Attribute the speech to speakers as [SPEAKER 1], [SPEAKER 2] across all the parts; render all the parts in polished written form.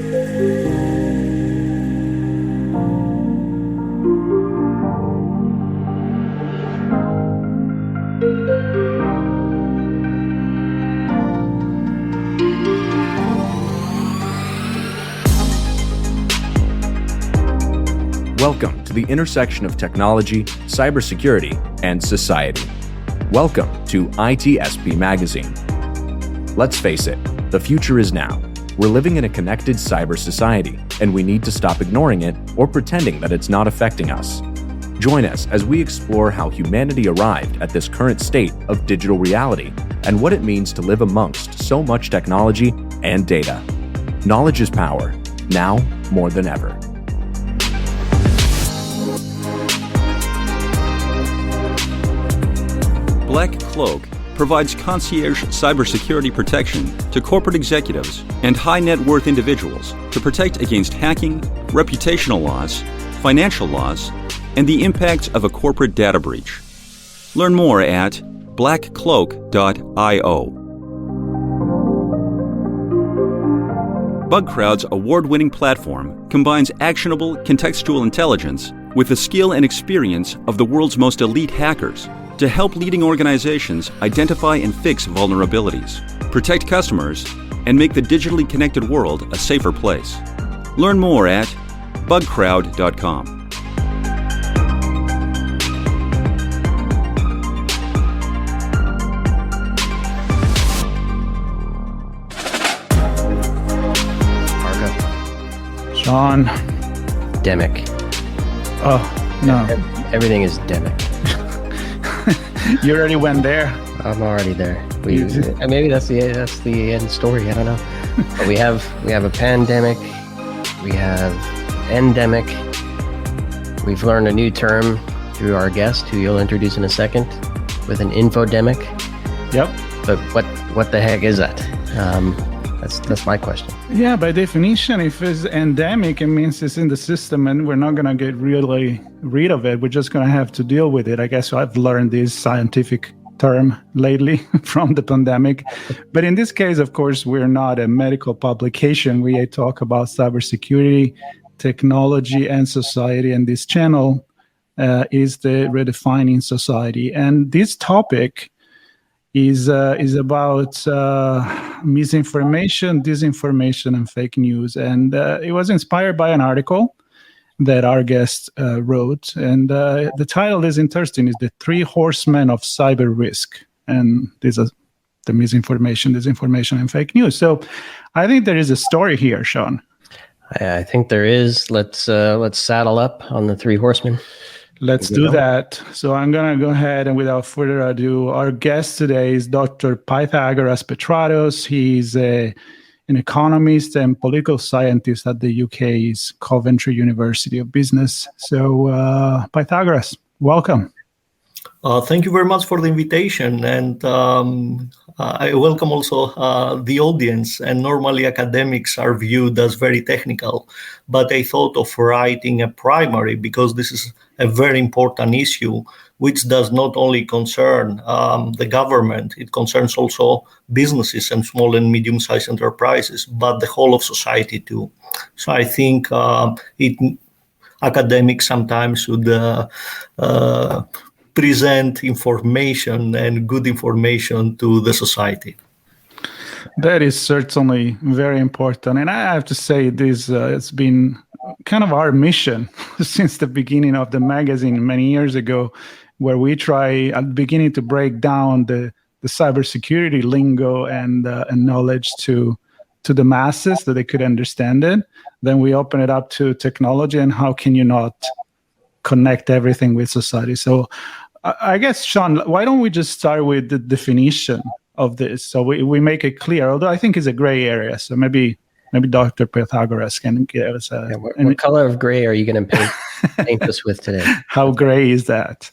[SPEAKER 1] Welcome to the intersection of technology, cybersecurity, and society. Welcome to ITSP Magazine. Let's face it, the future is now. We're living in a connected cyber society, and we need to stop ignoring it or pretending that it's not affecting us. Join us as we explore how humanity arrived at this current state of digital reality and what it means to live amongst so much technology and data. Knowledge is power, now more than ever.
[SPEAKER 2] Black Cloak provides concierge cybersecurity protection to corporate executives and high net worth individuals to protect against hacking, reputational loss, financial loss, and the impacts of a corporate data breach. Learn more at blackcloak.io. BugCrowd's award-winning platform combines actionable contextual intelligence with the skill and experience of the world's most elite hackers to help leading organizations identify and fix vulnerabilities, protect customers, and make the digitally connected world a safer place. Learn more at bugcrowd.com.
[SPEAKER 3] Sean.
[SPEAKER 4] Demic.
[SPEAKER 3] Oh, no.
[SPEAKER 4] Everything is demic.
[SPEAKER 3] You already went there.
[SPEAKER 4] I'm already there. Maybe that's the end story. I don't know. But we have a pandemic. We have endemic. We've learned a new term through our guest, who you'll introduce in a second, with an infodemic.
[SPEAKER 3] Yep.
[SPEAKER 4] But what the heck is that? That's my question.
[SPEAKER 3] Yeah, by definition, if it's endemic, it means it's in the system and we're not going to get really rid of it. We're just going to have to deal with it. I guess I've learned this scientific term lately from the pandemic. But in this case, of course, we're not a medical publication. We talk about cybersecurity, technology, and society. And this channel is the Redefining Society. And this topic is about misinformation, disinformation, and fake news. And it was inspired by an article that our guest wrote. And the title is interesting. It's The Three Horsemen of Cyber Risk. And these are the misinformation, disinformation, and fake news. So I think there is a story here, Sean.
[SPEAKER 4] I think there is. Let's saddle up on the Three Horsemen.
[SPEAKER 3] Let's do that. So I'm going to go ahead and without further ado, our guest today is Dr. Pythagoras Petratos. He's an economist and political scientist at the UK's Coventry University of Business. So Pythagoras, welcome.
[SPEAKER 5] Thank you very much for the invitation, and I welcome also the audience. And normally academics are viewed as very technical, but I thought of writing a primary because this is a very important issue, which does not only concern the government, it concerns also businesses and small and medium-sized enterprises, but the whole of society too. So I think academics sometimes should present information and good information to the society.
[SPEAKER 3] That is certainly very important. And I have to say this, it's been kind of our mission since the beginning of the magazine many years ago, where we try at the beginning to break down the cybersecurity lingo and knowledge to the masses so they could understand it. Then we open it up to technology and how can you not connect everything with society. So I guess, Sean, why don't we just start with the definition of this so we make it clear, although I think it's a gray area. So maybe Dr. Pythagoras can give us a...
[SPEAKER 4] Yeah, what color of gray are you going to paint us with today?
[SPEAKER 3] How gray is that?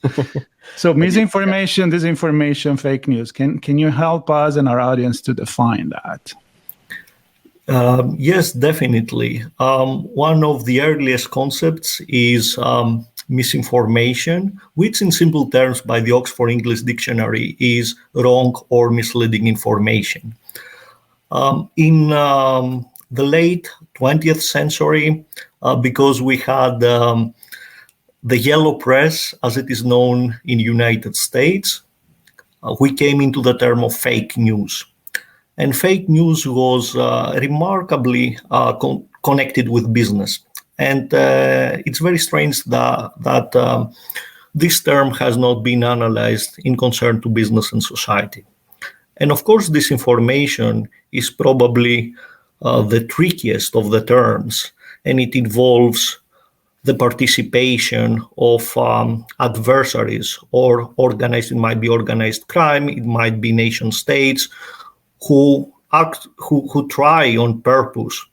[SPEAKER 3] So misinformation, disinformation, fake news. Can you help us and our audience to define that?
[SPEAKER 5] Yes, definitely. One of the earliest concepts is misinformation, which in simple terms by the Oxford English Dictionary is wrong or misleading information. In the late 20th century, because we had the yellow press, as it is known in the United States, we came into the term of fake news. And fake news was remarkably connected with business. And it's very strange that this term has not been analyzed in concern to business and society. And of course, disinformation is probably the trickiest of the terms, and it involves the participation of adversaries or organized. It might be organized crime, it might be nation states who try on purpose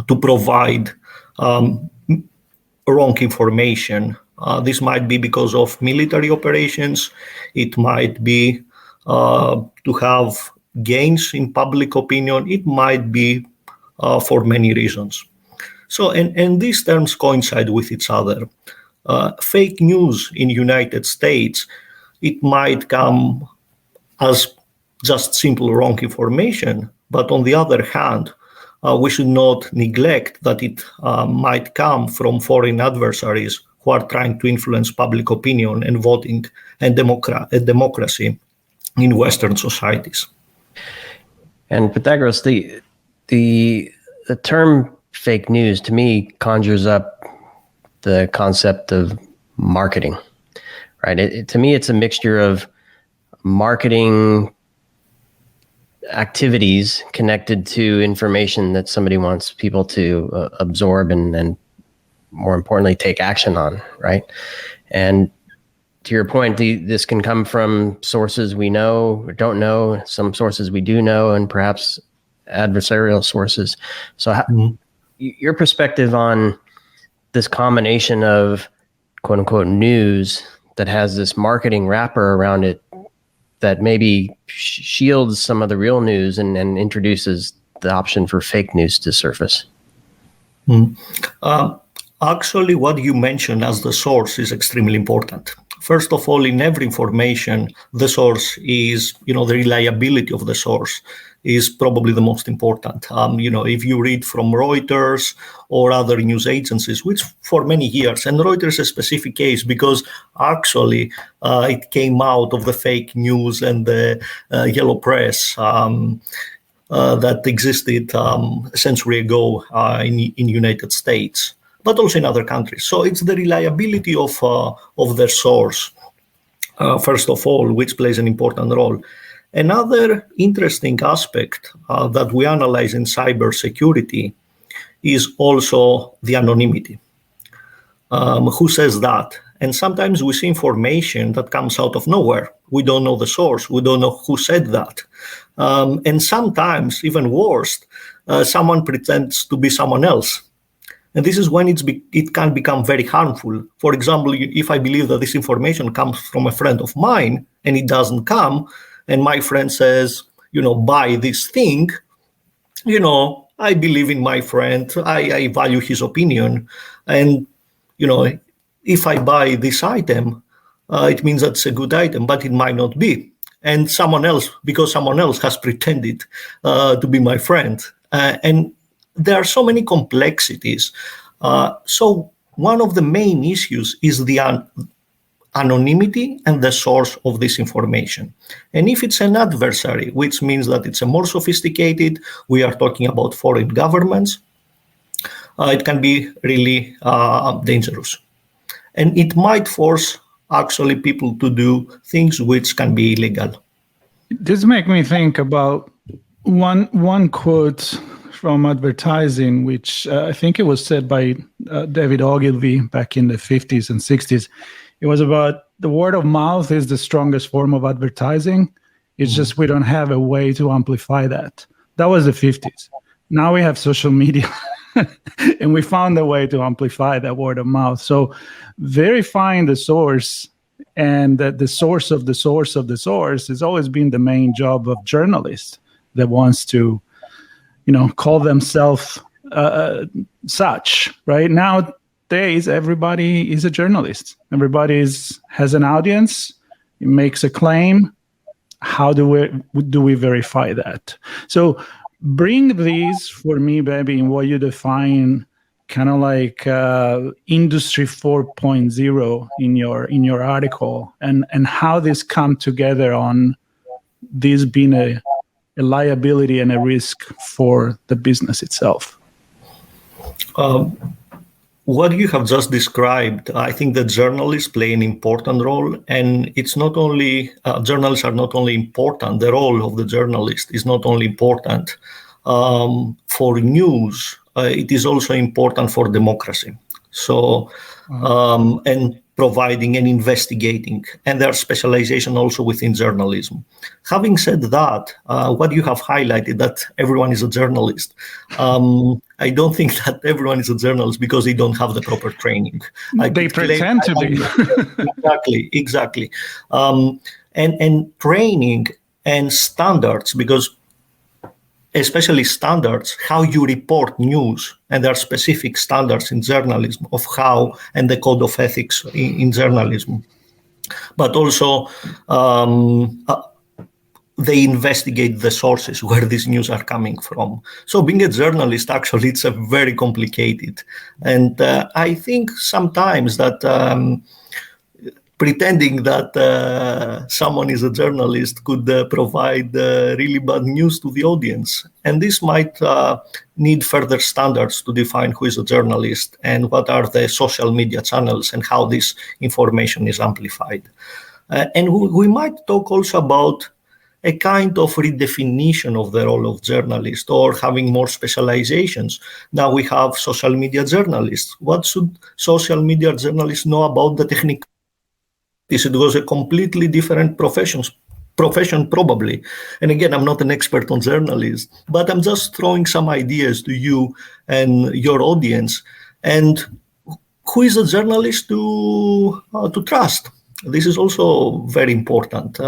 [SPEAKER 5] to provide wrong information. This might be because of military operations. It might be to have gains in public opinion. It might be for many reasons. So, and these terms coincide with each other. Fake news in the United States, it might come as just simple wrong information, but on the other hand, we should not neglect that it might come from foreign adversaries who are trying to influence public opinion and voting and democracy in Western societies.
[SPEAKER 4] And Pythagoras, the term fake news to me conjures up the concept of marketing, right? To me, it's a mixture of marketing activities connected to information that somebody wants people to absorb and more importantly, take action on, right? And to your point, this can come from sources we know or don't know, some sources we do know, and perhaps adversarial sources. So your perspective on this combination of quote unquote news that has this marketing wrapper around it that maybe shields some of the real news and introduces the option for fake news to surface?
[SPEAKER 5] Actually, what you mentioned as the source is extremely important. First of all, in every information, the source is, the reliability of the source is probably the most important. If you read from Reuters or other news agencies, which for many years, and Reuters is a specific case because actually it came out of the fake news and the yellow press that existed a century ago in United States, but also in other countries. So it's the reliability of their source, first of all, which plays an important role. Another interesting aspect that we analyze in cybersecurity is also the anonymity. Who says that? And sometimes we see information that comes out of nowhere. We don't know the source. We don't know who said that. And sometimes, even worse, someone pretends to be someone else. And this is when it can become very harmful. For example, if I believe that this information comes from a friend of mine and it doesn't come, and my friend says, buy this thing, I believe in my friend, I value his opinion. And, if I buy this item, it means that's a good item, but it might not be. And because someone else has pretended to be my friend. And there are so many complexities. So one of the main issues is the anonymity and the source of this information. And if it's an adversary, which means that it's a more sophisticated, we are talking about foreign governments, it can be really dangerous. And it might force actually people to do things which can be illegal.
[SPEAKER 3] This makes me think about one quote from advertising, which I think it was said by David Ogilvy back in the 50s and 60s. It was about the word of mouth is the strongest form of advertising. It's just we don't have a way to amplify that. That was the 50s. Now we have social media and we found a way to amplify that word of mouth. So verifying the source and that the source of the source of the source has always been the main job of journalists that wants to, call themselves such, right? Nowadays, everybody is a journalist. Everybody has an audience, makes a claim. How do we verify that? So bring these for me, baby, in what you define kind of like industry 4.0 in your article, and how this come together on this being a liability and a risk for the business itself.
[SPEAKER 5] What you have just described, I think that journalists play an important role, and it's not only journalists are not only important. The role of the journalist is not only important for news; it is also important for democracy. So, and providing and investigating, and there's specialization also within journalism. Having said that, what you have highlighted, that everyone is a journalist. I don't think that everyone is a journalist because they don't have the proper training.
[SPEAKER 3] They pretend to be.
[SPEAKER 5] Exactly. And training and standards, because especially standards, how you report news, and there are specific standards in journalism of how, and the code of ethics in journalism. But also, they investigate the sources where these news are coming from. So being a journalist, actually, it's a very complicated. And I think sometimes that pretending that someone is a journalist could provide really bad news to the audience. And this might need further standards to define who is a journalist and what are the social media channels and how this information is amplified. And we might talk also about a kind of redefinition of the role of journalists, or having more specializations. Now we have social media journalists. What should social media journalists know about the technical? It was a completely different profession probably. And again, I'm not an expert on journalism, but I'm just throwing some ideas to you and your audience. And who is a journalist to trust? This is also very important.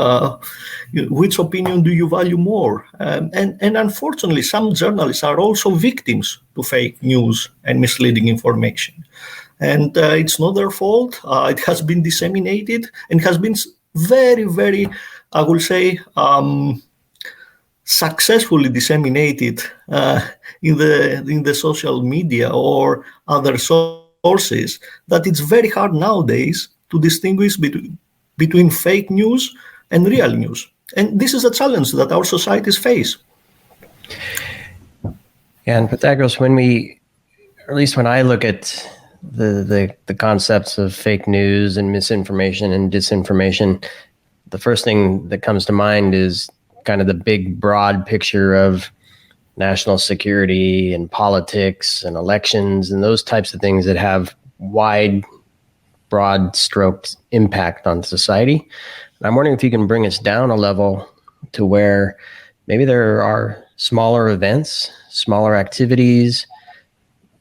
[SPEAKER 5] Which opinion do you value more? And unfortunately, some journalists are also victims to fake news and misleading information. And it's not their fault. It has been disseminated and has been very, very, I will say, successfully disseminated in the social media or other sources, that it's very hard nowadays to distinguish between fake news and real news. And this is a challenge that our societies face.
[SPEAKER 4] And Pythagoras, when I look at the concepts of fake news and misinformation and disinformation, the first thing that comes to mind is kind of the big, broad picture of national security and politics and elections and those types of things that have wide, broad-stroked impact on society. And I'm wondering if you can bring us down a level to where maybe there are smaller events, smaller activities,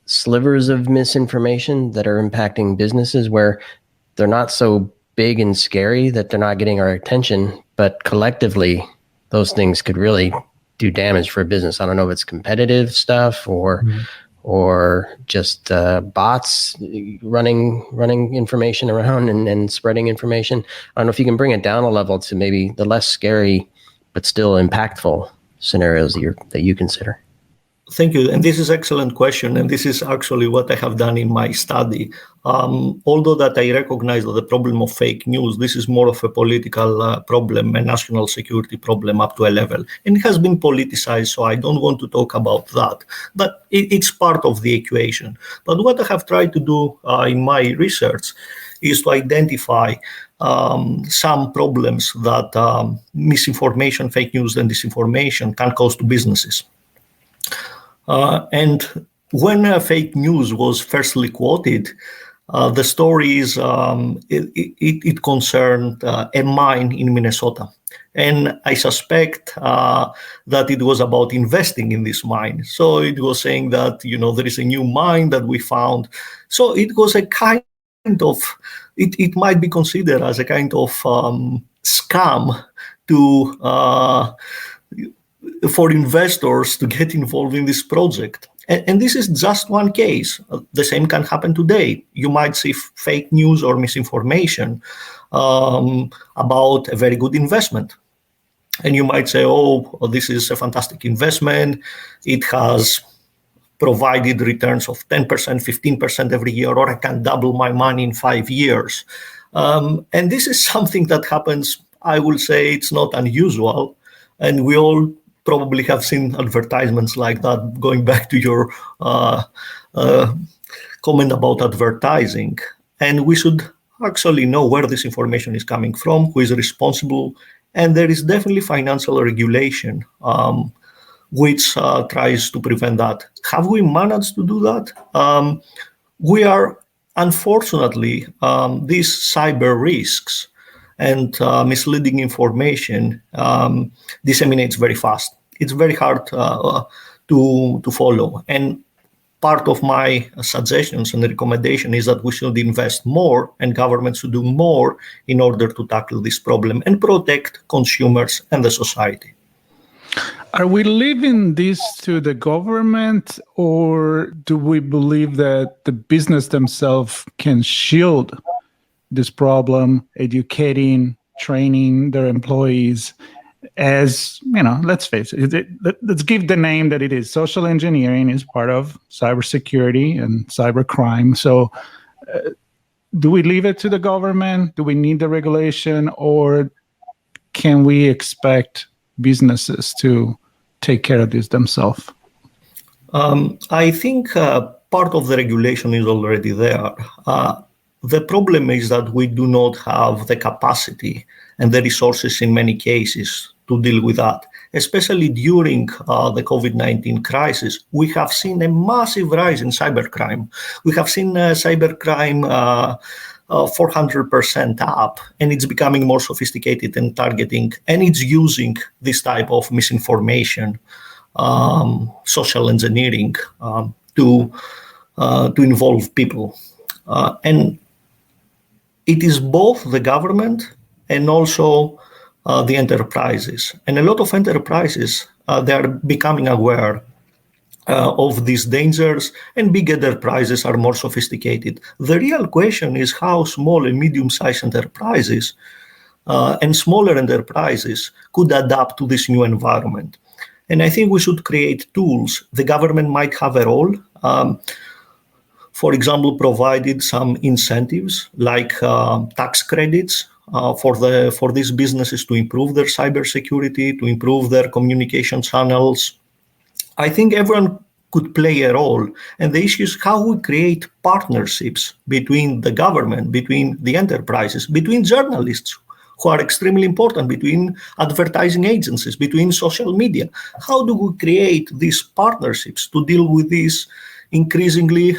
[SPEAKER 4] slivers of misinformation that are impacting businesses where they're not so big and scary that they're not getting our attention, but collectively those things could really do damage for a business. I don't know if it's competitive stuff or just bots running information around and spreading information. I don't know if you can bring it down a level to maybe the less scary but still impactful scenarios that you consider.
[SPEAKER 5] Thank you. And this is an excellent question. And this is actually what I have done in my study. Although that I recognize that the problem of fake news, this is more of a political problem, a national security problem up to a level. And it has been politicized, so I don't want to talk about that. But it's part of the equation. But what I have tried to do in my research is to identify some problems that misinformation, fake news, and disinformation can cause to businesses. And when fake news was firstly quoted, the story is it concerned a mine in Minnesota. And I suspect that it was about investing in this mine. So it was saying that, there is a new mine that we found. So it was a kind of, it might be considered as a kind of scam to for investors to get involved in this project. And this is just one case. The same can happen today. You might see fake news or misinformation about a very good investment. And you might say, oh, this is a fantastic investment. It has provided returns of 10%, 15% every year, or I can double my money in 5 years. And this is something that happens, I will say it's not unusual. And we all probably have seen advertisements like that, going back to your comment about advertising. And we should actually know where this information is coming from, who is responsible. And there is definitely financial regulation which tries to prevent that. Have we managed to do that? We are, unfortunately, these cyber risks and misleading information disseminates very fast. It's very hard to follow. And part of my suggestions and recommendation is that we should invest more and governments should do more in order to tackle this problem and protect consumers and the society.
[SPEAKER 3] Are we leaving this to the government, or do we believe that the business themselves can shield this problem, educating, training their employees? As you know, let's face it, let's give the name that it is. Social engineering is part of cybersecurity and cybercrime. So do we leave it to the government? Do we need the regulation, or can we expect businesses to take care of this themselves?
[SPEAKER 5] I think part of the regulation is already there. The problem is that we do not have the capacity and the resources in many cases to deal with that. Especially during the COVID-19 crisis, we have seen a massive rise in cybercrime. We have seen cybercrime 400% up, and it's becoming more sophisticated and targeting, and it's using this type of misinformation, social engineering to involve people. And it is both the government and also the enterprises. And a lot of enterprises, they are becoming aware of these dangers, and big enterprises are more sophisticated. The real question is how small and medium-sized enterprises and smaller enterprises could adapt to this new environment. And I think we should create tools. The government might have a role. For example, provided some incentives like tax credits for these businesses to improve their cybersecurity, to improve their communication channels. I think everyone could play a role. And the issue is how we create partnerships between the government, between the enterprises, between journalists, who are extremely important, between advertising agencies, between social media. How do we create these partnerships to deal with this increasingly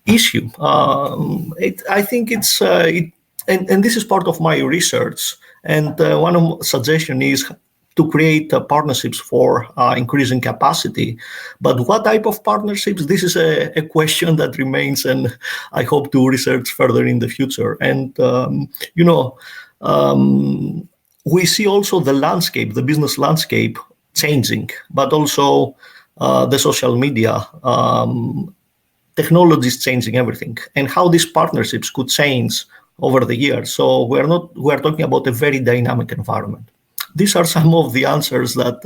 [SPEAKER 5] issue? I think it's, and this is part of my research. And one of the suggestions is to create partnerships for increasing capacity. But what type of partnerships? This is a question that remains, and I hope to research further in the future. And, we see also the landscape, the business landscape changing, but also the social media technology is changing everything, and how these partnerships could change over the years. So we're talking about a very dynamic environment. These are some of the answers that,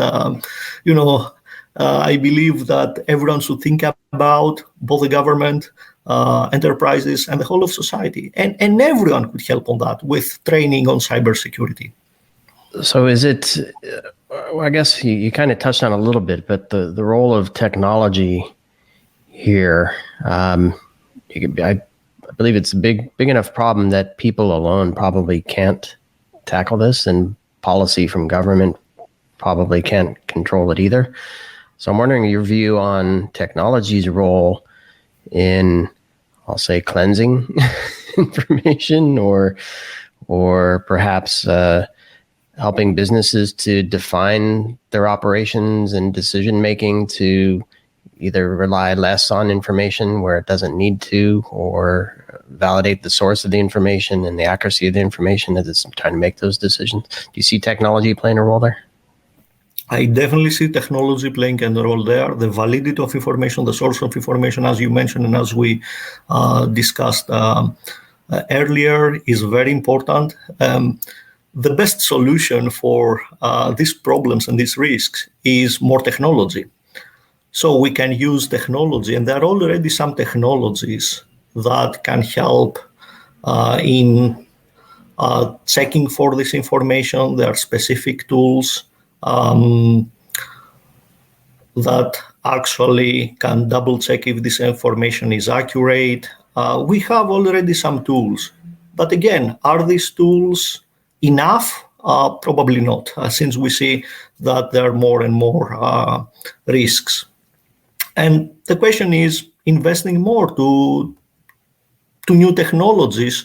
[SPEAKER 5] I believe that everyone should think about, both the government, enterprises, and the whole of society. And everyone could help on that with training on cybersecurity.
[SPEAKER 4] So is it, I guess you kind of touched on a little bit, but the role of technology here, I believe it's a big enough problem that people alone probably can't tackle this, and policy from government probably can't control it either. So I'm wondering your view on technology's role in, I'll say, cleansing information, or perhaps helping businesses to define their operations and decision making to either rely less on information where it doesn't need to, or validate the source of the information and the accuracy of the information as it's trying to make those decisions. Do you see technology playing a role there?
[SPEAKER 5] I definitely see technology playing a role there. The validity of information, the source of information, as you mentioned and as we discussed earlier, is very important. the best solution for these problems and these risks is more technology. So we can use technology, and there are already some technologies that can help in checking for this information. There are specific tools that actually can double check if this information is accurate. We have already some tools, but again, are these tools enough? Probably not, since we see that there are more and more risks. And the question is investing more to new technologies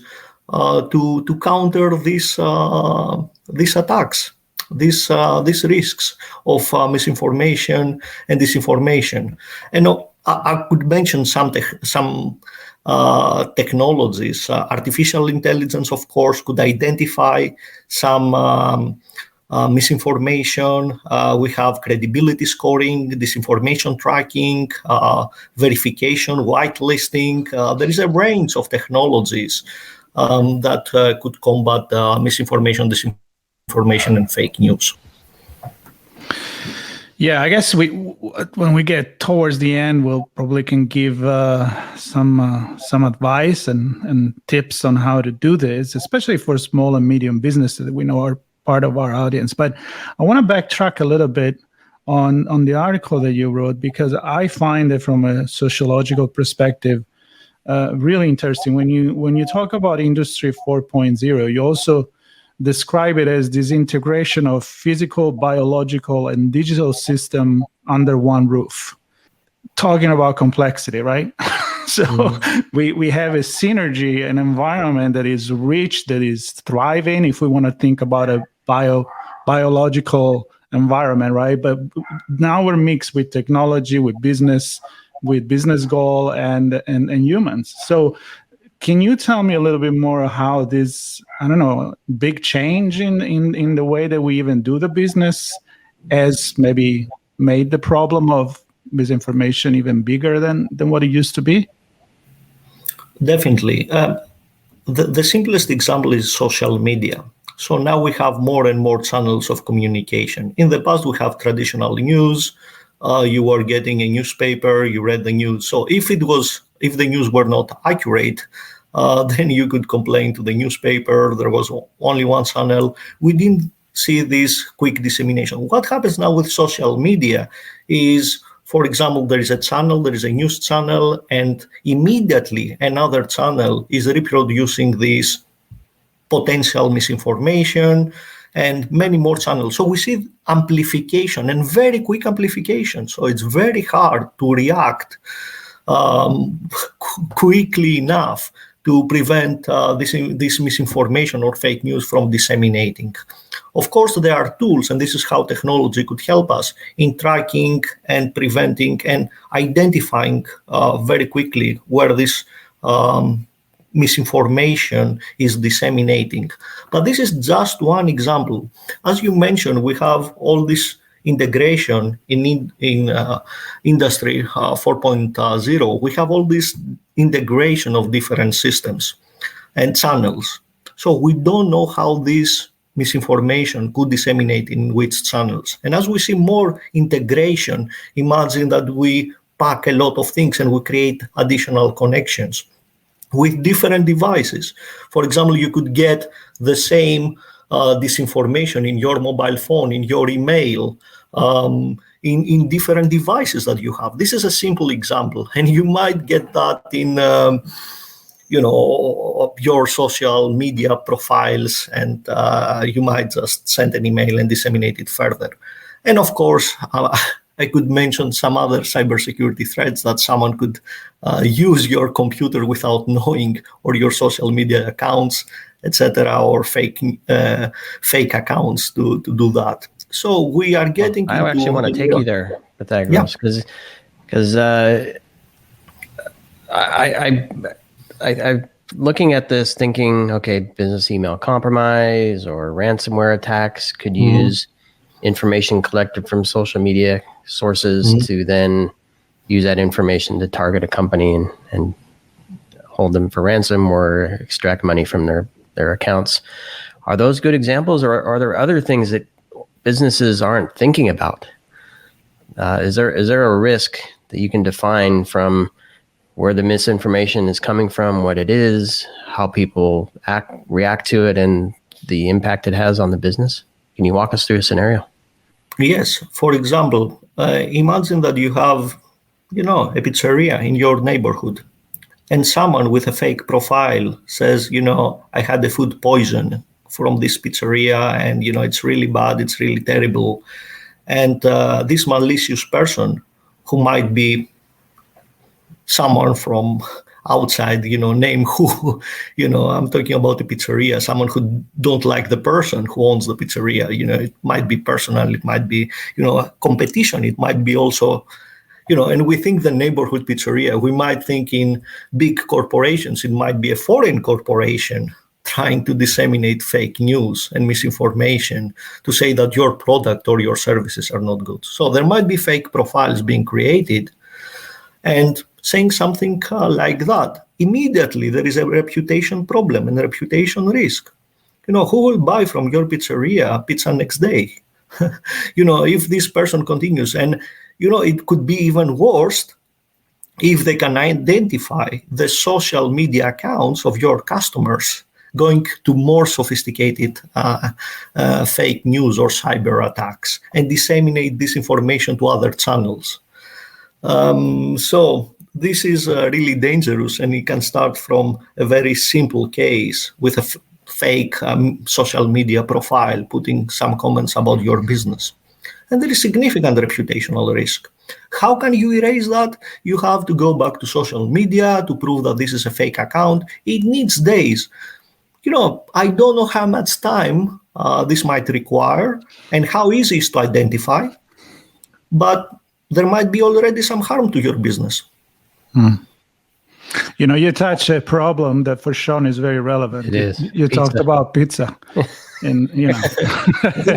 [SPEAKER 5] to counter these attacks, these risks of misinformation and disinformation. And I could mention some technologies. Artificial intelligence, of course, could identify some misinformation. We have credibility scoring, disinformation tracking, verification, whitelisting. There is a range of technologies that could combat misinformation, disinformation, and fake news.
[SPEAKER 3] Yeah, I guess when we get towards the end, we'll probably can give some advice and tips on how to do this, especially for small and medium businesses that we know are part of our audience. But I want to backtrack a little bit on the article that you wrote, because I find it from a sociological perspective really interesting. When you talk about Industry 4.0, you also describe it as this integration of physical, biological, and digital system under one roof. Talking about complexity, right? So we have a synergy, an environment that is rich, that is thriving, if we want to think about a biological environment, right? But now we're mixed with technology, with business goal and humans. So can you tell me a little bit more how this, big change in the way that we even do the business has maybe made the problem of misinformation even bigger than what it used to be?
[SPEAKER 5] Definitely. The simplest example is social media. So now we have more and more channels of communication. In the past, we have traditional news. You were getting a newspaper, you read the news. So if the news were not accurate, then you could complain to the newspaper. There was only one channel. We didn't see this quick dissemination. What happens now with social media is, for example, there is a news channel, and immediately another channel is reproducing this potential misinformation, and many more channels. So we see amplification, and very quick amplification. So it's very hard to react quickly enough to prevent this misinformation or fake news from disseminating. Of course, there are tools, and this is how technology could help us in tracking and preventing and identifying very quickly where this misinformation is disseminating. But this is just one example. As you mentioned, we have all this integration in Industry 4.0. We have all this integration of different systems and channels. So we don't know how this misinformation could disseminate in which channels. And as we see more integration, imagine that we pack a lot of things and we create additional connections with different devices. For example, you could get the same disinformation in your mobile phone, in your email, in different devices that you have. This is a simple example, and you might get that in your social media profiles, and you might just send an email and disseminate it further. And of course, I could mention some other cybersecurity threats that someone could use your computer without knowing, or your social media accounts, etc., or fake accounts to do that. So we are getting.
[SPEAKER 4] I actually want to take you there, Pythagoras, because I looking at this, thinking, okay, business email compromise or ransomware attacks could use information collected from social media sources to then use that information to target a company and hold them for ransom or extract money from their accounts. Are those good examples, or are there other things that businesses aren't thinking about? Is there a risk that you can define from where the misinformation is coming from, what it is, how people react to it, and the impact it has on the business? Can you walk us through a scenario?
[SPEAKER 5] Yes. For example, imagine that you have, a pizzeria in your neighborhood, and someone with a fake profile says, I had the food poison from this pizzeria, and, it's really bad, it's really terrible. And this malicious person, who might be someone from outside, name who, I'm talking about the pizzeria, someone who don't like the person who owns the pizzeria. It might be personal, it might be, a competition, it might be also, and we think the neighborhood pizzeria, we might think in big corporations, it might be a foreign corporation trying to disseminate fake news and misinformation to say that your product or your services are not good. So there might be fake profiles being created, and saying something like that, immediately there is a reputation problem and a reputation risk. Who will buy from your pizzeria pizza next day? If this person continues, and it could be even worse if they can identify the social media accounts of your customers going to more sophisticated fake news or cyber attacks and disseminate disinformation to other channels. So this is really dangerous, and it can start from a very simple case with a fake social media profile putting some comments about your business. And there is significant reputational risk. How can you erase that? You have to go back to social media to prove that this is a fake account. It needs days. I don't know how much time this might require and how easy it is to identify, but there might be already some harm to your business.
[SPEAKER 3] You touch a problem that for Sean is very relevant.
[SPEAKER 4] It is.
[SPEAKER 3] You talked about pizza. And,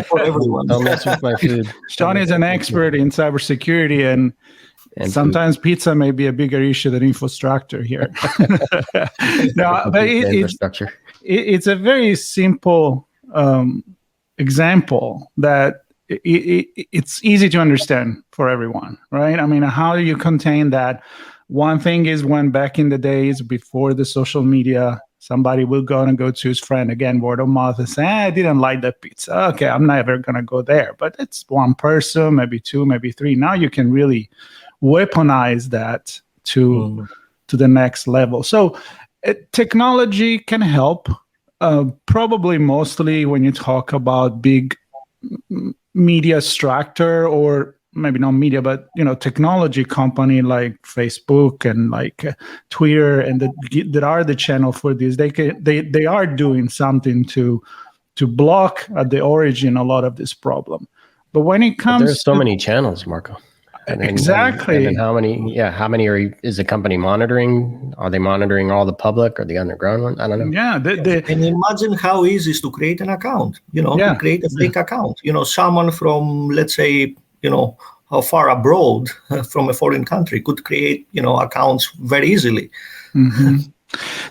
[SPEAKER 5] For everyone.
[SPEAKER 4] Don't mess with my food.
[SPEAKER 3] Sean is an expert in cybersecurity, and sometimes pizza may be a bigger issue than infrastructure here. No, but
[SPEAKER 4] infrastructure.
[SPEAKER 3] It's a very simple example that it's easy to understand for everyone, right? I mean, how do you contain that? One thing is when back in the days before the social media, somebody will go to his friend, again, word of mouth, and say, I didn't like that pizza. Okay, I'm never going to go there. But it's one person, maybe two, maybe three. Now you can really weaponize that to the next level. So technology can help, probably mostly when you talk about big media structure, or maybe not media, but technology company like Facebook and like Twitter, and that are the channel for this. They are doing something to block at the origin a lot of this problem. But when it comes,
[SPEAKER 4] there's so many channels, Marco.
[SPEAKER 3] Exactly.
[SPEAKER 4] And how many is the company monitoring? Are they monitoring all the public or the underground one? I don't know.
[SPEAKER 3] Yeah.
[SPEAKER 5] And imagine how easy it is to create an account, to create a fake account. Someone from, let's say, how far abroad from a foreign country could create, accounts very easily.
[SPEAKER 3] Mm-hmm.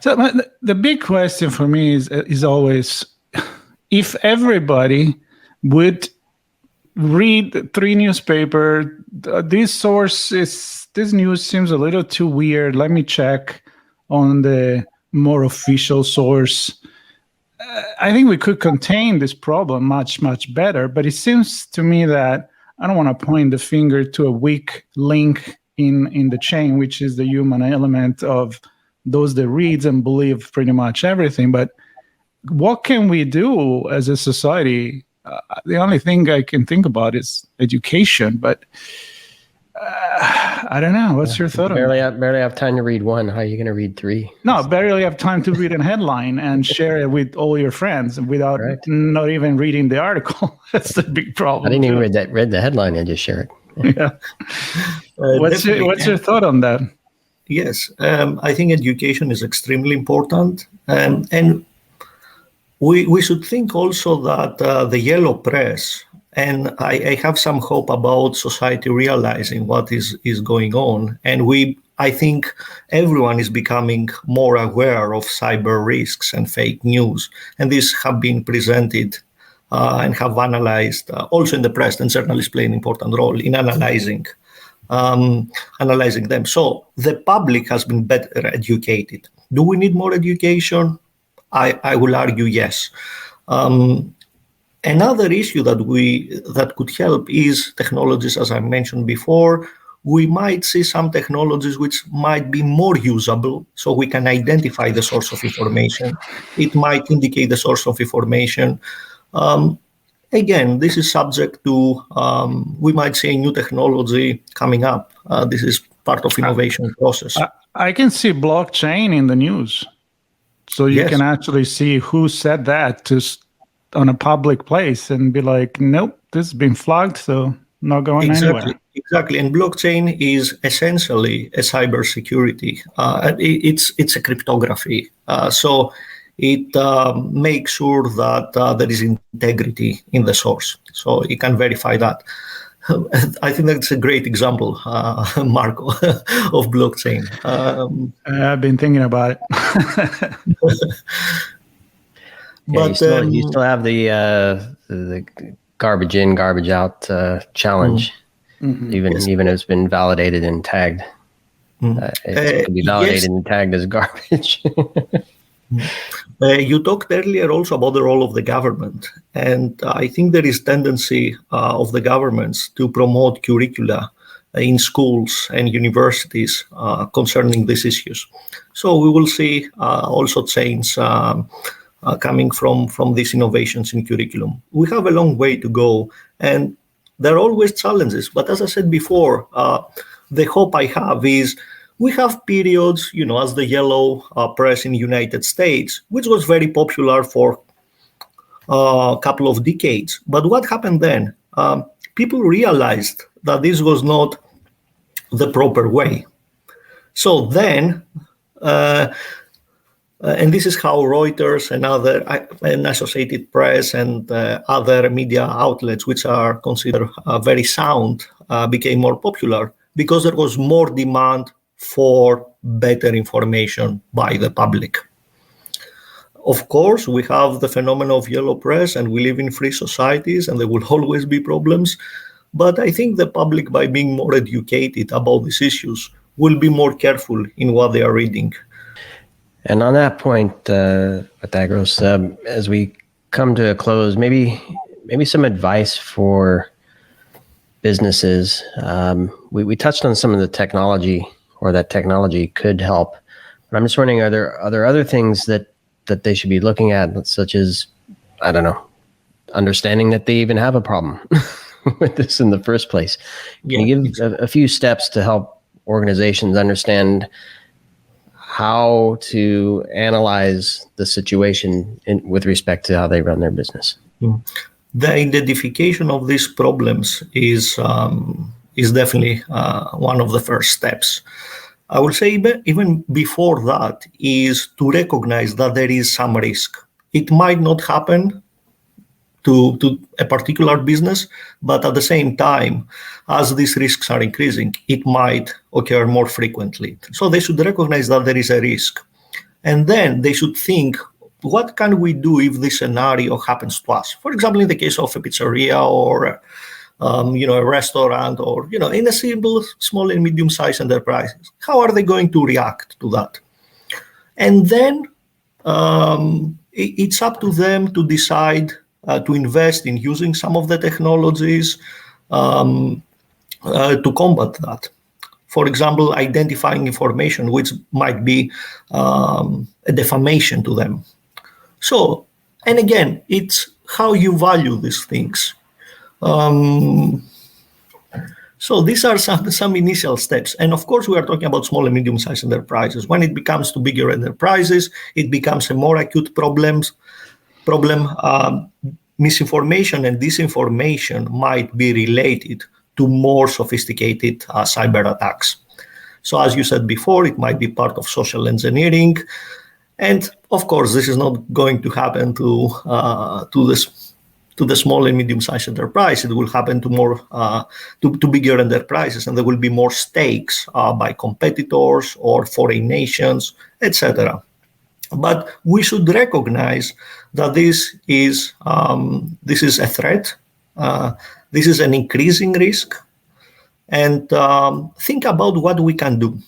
[SPEAKER 3] So the big question for me is always, if everybody would read 3 newspapers, this news seems a little too weird. Let me check on the more official source. I think we could contain this problem much, much better. But it seems to me that I don't want to point the finger to a weak link in the chain, which is the human element of those that reads and believe pretty much everything. But what can we do as a society? The only thing I can think about is education, but I don't know. What's your thought on that?
[SPEAKER 4] Barely have time to read one. How are you going to read 3?
[SPEAKER 3] No, barely have time to read a headline and share it with all your friends without not even reading the article. That's the big problem.
[SPEAKER 4] I didn't even read the headline and just share it.
[SPEAKER 3] Yeah. What's your thought on that?
[SPEAKER 5] Yes, I think education is extremely important, and we should think also that the yellow press And I have some hope about society realizing what is going on. And I think everyone is becoming more aware of cyber risks and fake news. And these have been presented and have analyzed also in the press, and journalists play an important role in analyzing them. So the public has been better educated. Do we need more education? I will argue yes. Another issue that could help is technologies, as I mentioned before. We might see some technologies which might be more usable, so we can identify the source of information. It might indicate the source of information. Again, this is subject to, we might see a new technology coming up. This is part of innovation process.
[SPEAKER 3] I can see blockchain in the news. So you can actually see who said that on a public place and be like, nope, this has been flagged, so not going anywhere.
[SPEAKER 5] Exactly. And blockchain is essentially a cybersecurity. It's a cryptography. So it makes sure that there is integrity in the source. So it can verify that. I think that's a great example, Marco, of blockchain.
[SPEAKER 3] I've been thinking about it.
[SPEAKER 4] But you still have the garbage in, garbage out challenge, even if it's been validated and tagged. It can be validated and tagged as garbage.
[SPEAKER 5] You talked earlier also about the role of the government, and I think there is tendency of the governments to promote curricula in schools and universities concerning these issues. So we will see also change coming from these innovations in curriculum. We have a long way to go, and there are always challenges. But as I said before, the hope I have is we have periods, as the yellow press in the United States, which was very popular for a couple of decades. But what happened then? People realized that this was not the proper way. So then, and this is how Reuters and Associated Press and other media outlets, which are considered very sound, became more popular because there was more demand for better information by the public. Of course, we have the phenomenon of yellow press, and we live in free societies, and there will always be problems. But I think the public, by being more educated about these issues, will be more careful in what they are reading.
[SPEAKER 4] And on that point, Pythagoras, as we come to a close, maybe some advice for businesses. We touched on some of the technology, or that technology could help. But I'm just wondering, are there other things that they should be looking at, such as, I don't know, understanding that they even have a problem with this in the first place? Can you give a few steps to help organizations understand how to analyze the situation with respect to how they run their business?
[SPEAKER 5] The identification of these problems is definitely one of the first steps. I would say even before that is to recognize that there is some risk. It might not happen to a particular business, but at the same time, as these risks are increasing, it might occur more frequently. So they should recognize that there is a risk. And then they should think, what can we do if this scenario happens to us? For example, in the case of a pizzeria or a restaurant, or in a simple small and medium-sized enterprises, how are they going to react to that? And then it's up to them to decide to invest in using some of the technologies to combat that. For example, identifying information which might be a defamation to them. So, and again, it's how you value these things. So these are some initial steps. And of course, we are talking about small and medium-sized enterprises. When it becomes to bigger enterprises, it becomes a more acute problem. Misinformation and disinformation might be related to more sophisticated cyber attacks. So as you said before, it might be part of social engineering. And of course, this is not going to happen to to the small and medium-sized enterprise. It will happen to more to bigger enterprises, and there will be more stakes by competitors or foreign nations, etc. But we should recognize that this is a threat. This is an increasing risk, and think about what we can do.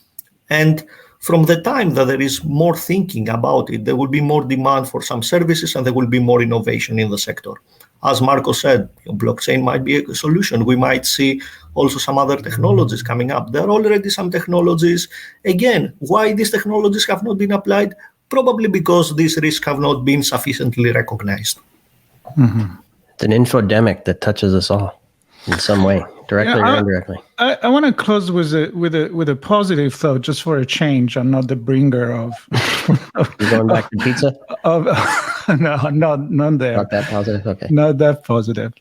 [SPEAKER 5] And from the time that there is more thinking about it, there will be more demand for some services, and there will be more innovation in the sector. As Marco said, blockchain might be a solution. We might see also some other technologies coming up. There are already some technologies. Again, why these technologies have not been applied? Probably because these risks have not been sufficiently recognized.
[SPEAKER 4] Mm-hmm. It's an infodemic that touches us all in some way, directly or indirectly.
[SPEAKER 3] I want to close with a positive thought, just for a change. I'm not the bringer of.
[SPEAKER 4] You're going back to pizza?
[SPEAKER 3] No, not there.
[SPEAKER 4] Not that positive. Okay.
[SPEAKER 3] Not that positive.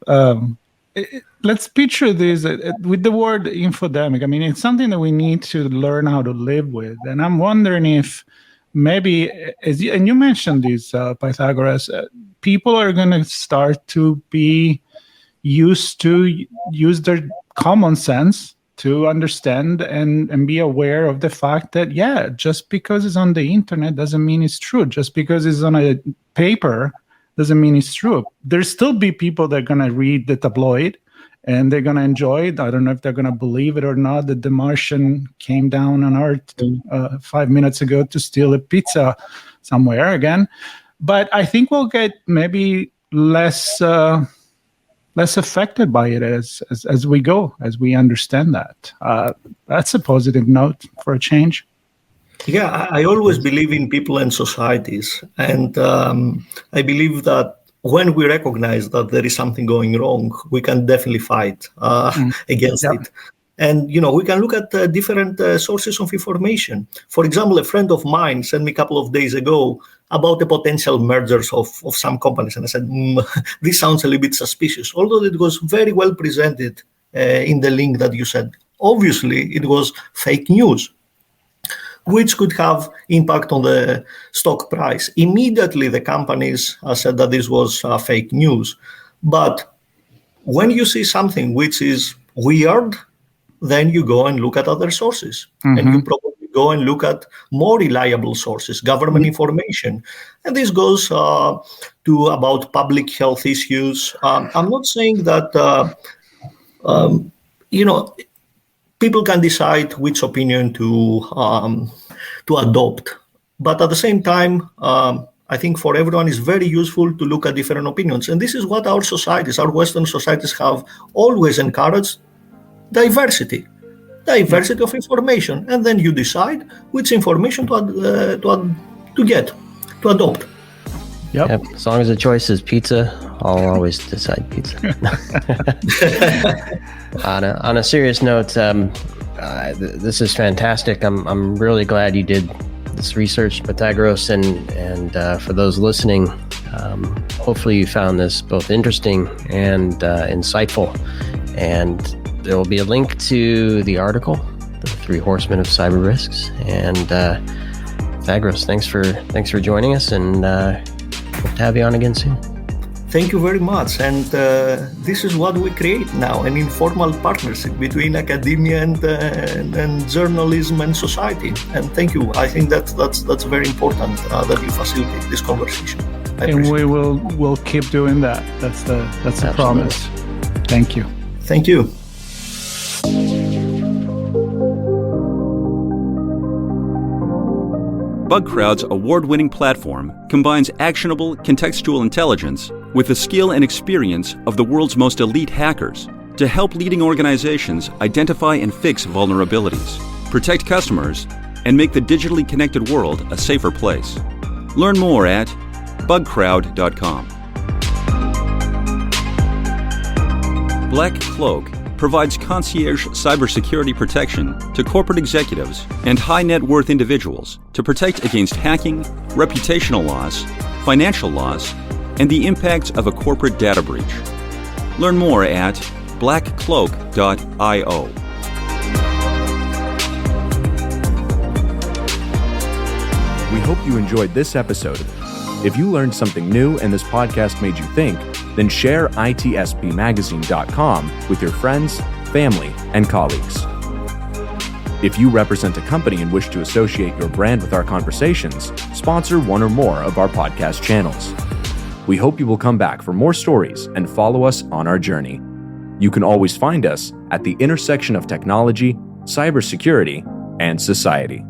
[SPEAKER 3] Let's picture this with the word infodemic. I mean, it's something that we need to learn how to live with, and I'm wondering if maybe, and you mentioned this, Pythagoras, people are going to start to be used to use their common sense to understand and be aware of the fact that, yeah, just because it's on the internet doesn't mean it's true. Just because it's on a paper doesn't mean it's true. There's still be people that are going to read the tabloid and they're going to enjoy it. I don't know if they're going to believe it or not, that the Martian came down on Earth 5 minutes ago to steal a pizza somewhere again. But I think we'll get maybe less affected by it as we go, as we understand that. That's a positive note for a change.
[SPEAKER 5] Yeah, I always believe in people and societies. And I believe that when we recognize that there is something going wrong, we can definitely fight against it. And, we can look at different sources of information. For example, a friend of mine sent me a couple of days ago about the potential mergers of some companies. And I said, this sounds a little bit suspicious, although it was very well presented in the link that you said. Obviously, it was fake news, which could have impact on the stock price. Immediately, the companies said that this was fake news. But when you see something which is weird, then you go and look at other sources. Mm-hmm. And you probably go and look at more reliable sources, government information. And this goes to about public health issues. I'm not saying that, people can decide which opinion to adopt. But at the same time, I think for everyone it's very useful to look at different opinions. And this is what our Western societies have always encouraged: diversity of information. And then you decide which information to adopt.
[SPEAKER 3] Yep.
[SPEAKER 4] As long as the choice is pizza, I'll always decide pizza. On a serious note, this is fantastic. I'm really glad you did this research, Pythagoras, and for those listening, hopefully you found this both interesting and insightful. And there will be a link to the article, The 3 Horsemen of Cyber Risks. And Pythagoras, thanks for joining us, and hope to have you on again soon.
[SPEAKER 5] Thank you very much. And this is what we create now, an informal partnership between academia and journalism and society. And thank you. I think that's very important that you facilitate this conversation.
[SPEAKER 3] And we'll keep doing that. That's the promise. Thank you.
[SPEAKER 5] Thank you.
[SPEAKER 2] BugCrowd's award-winning platform combines actionable contextual intelligence with the skill and experience of the world's most elite hackers to help leading organizations identify and fix vulnerabilities, protect customers, and make the digitally connected world a safer place. Learn more at bugcrowd.com. Black Cloak provides concierge cybersecurity protection to corporate executives and high-net-worth individuals to protect against hacking, reputational loss, financial loss, and the impacts of a corporate data breach. Learn more at blackcloak.io.
[SPEAKER 1] We hope you enjoyed this episode. If you learned something new and this podcast made you think, then share itspmagazine.com with your friends, family, and colleagues. If you represent a company and wish to associate your brand with our conversations, sponsor one or more of our podcast channels. We hope you will come back for more stories and follow us on our journey. You can always find us at the intersection of technology, cybersecurity, and society.